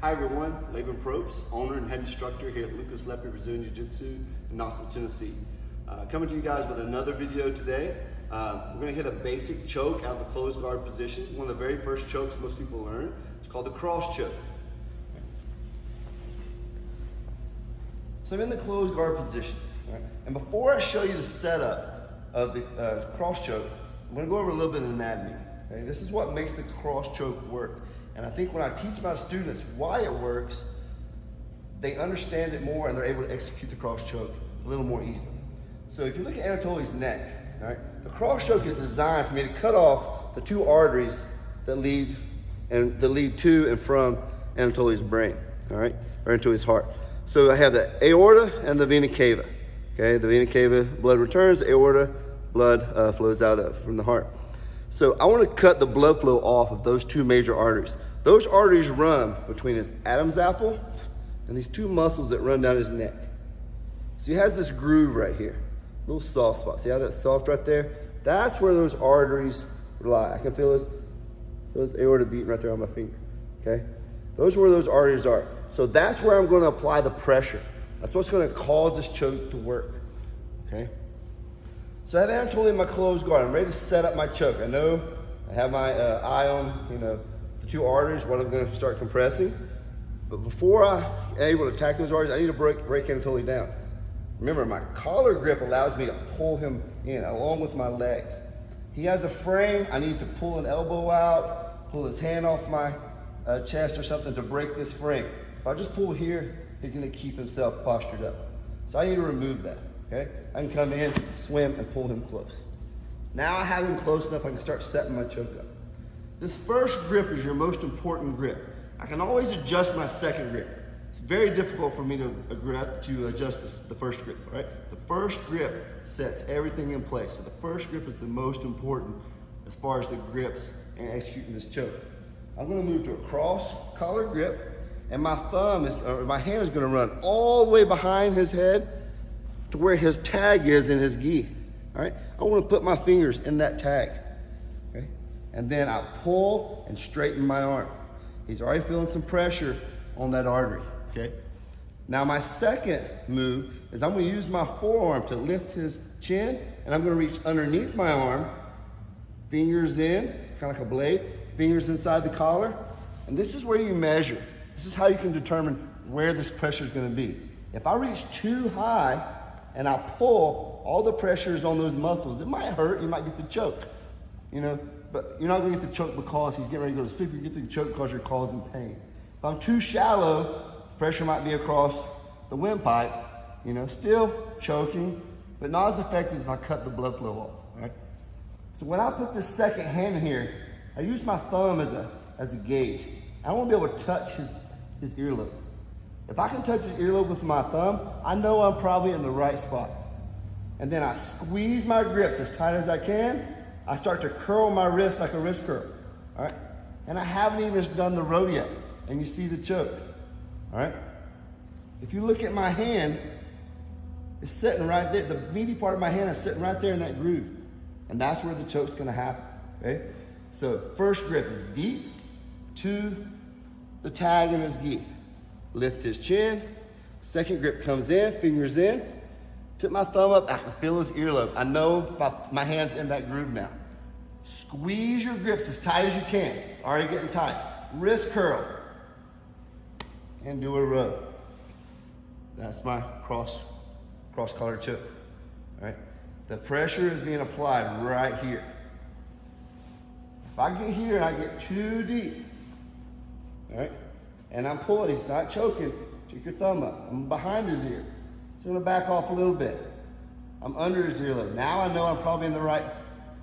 Hi everyone, Laban Probst, owner and head instructor here at Lucas Lepre Brazilian Jiu-Jitsu in Knoxville, Tennessee. Coming to you guys with another video today. We're going to hit a basic choke out of the closed guard position. One of the very first chokes most people learn. It's called the cross choke. So I'm in the closed guard position. Right? And before I show you the setup of the cross choke, I'm going to go over a little bit of anatomy. Okay? This is what makes the cross choke work. And I think when I teach my students why it works, they understand it more and they're able to execute the cross choke a little more easily. So if you look at Anatoly's neck, all right, the cross choke is designed for me to cut off the two arteries that lead to and from Anatoly's brain, all right, or into his heart. So I have the aorta and the vena cava. Okay, the vena cava, blood returns, aorta, blood flows out from the heart. So I want to cut the blood flow off of those two major arteries. Those arteries run between his Adam's apple and these two muscles that run down his neck. So he has this groove right here, little soft spot. See how that's soft right there? That's where those arteries lie. I can feel those aorta beating right there on my finger, okay? Those are where those arteries are. So that's where I'm going to apply the pressure. That's what's going to cause this choke to work, okay? So I have Anatoly in my closed guard. I'm ready to set up my choke. I know I have my eye on, the two arteries, what I'm going to start compressing. But before I'm able to attack those arteries, I need to break Anatoly down. Remember, my collar grip allows me to pull him in along with my legs. He has a frame. I need to pull an elbow out, pull his hand off my chest or something to break this frame. If I just pull here, he's going to keep himself postured up. So I need to remove that. Okay? I can come in, swim, and pull him close. Now I have him close enough I can start setting my choke up. This first grip is your most important grip. I can always adjust my second grip. It's very difficult for me to adjust the first grip, right? The first grip sets everything in place. So the first grip is the most important as far as the grips and executing this choke. I'm gonna move to a cross collar grip, and my hand is gonna run all the way behind his head to where his tag is in his gi, all right? I wanna put my fingers in that tag, okay? And then I pull and straighten my arm. He's already feeling some pressure on that artery, okay? Now my second move is I'm gonna use my forearm to lift his chin, and I'm gonna reach underneath my arm, fingers in, kind of like a blade, fingers inside the collar, and this is where you measure. This is how you can determine where this pressure is gonna be. If I reach too high, and I pull, all the pressure is on those muscles. It might hurt, you might get the choke, but you're not gonna get the choke because he's getting ready to go to sleep. You get the choke because you're causing pain. If I'm too shallow, pressure might be across the windpipe, still choking, but not as effective if I cut the blood flow off, right? So when I put this second hand in here, I use my thumb as a gauge. I want to be able to touch his earlobe. If I can touch his earlobe with my thumb, I know I'm probably in the right spot. And then I squeeze my grips as tight as I can. I start to curl my wrist like a wrist curl, all right? And I haven't even done the row yet, and you see the choke, all right? If you look at my hand, it's sitting right there. The meaty part of my hand is sitting right there in that groove. And that's where the choke's gonna happen, okay? So first grip is deep to the tag in his gi. Lift his chin. Second grip comes in, fingers in. Tip my thumb up, I can feel his earlobe. I know my hand's in that groove now. Squeeze your grips as tight as you can. Already getting tight. Wrist curl. And do a row. That's my cross collar choke. All right? The pressure is being applied right here. If I get here and I get too deep, all right? And I'm pulling, he's not choking, take your thumb up. I'm behind his ear. So I'm gonna back off a little bit. I'm under his earlobe. Now I know I'm probably in the right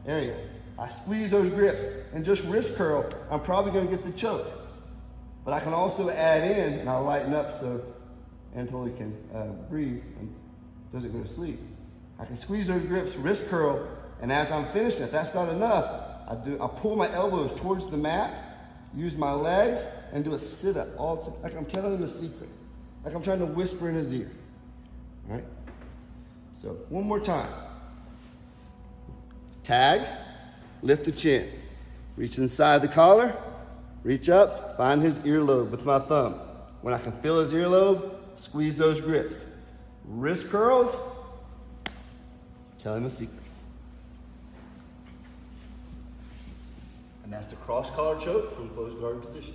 area. I squeeze those grips and just wrist curl, I'm probably gonna get the choke. But I can also add in, and I'll lighten up so Anatoly can breathe and doesn't go to sleep. I can squeeze those grips, wrist curl, and as I'm finishing, if that's not enough, I pull my elbows towards the mat, use my legs, and do a sit-up, like I'm telling him a secret, like I'm trying to whisper in his ear, all right? So one more time. Tag, lift the chin, reach inside the collar, reach up, find his earlobe with my thumb. when I can feel his earlobe, squeeze those grips. Wrist curls, tell him the secret. And that's the cross collar choke from closed guard position.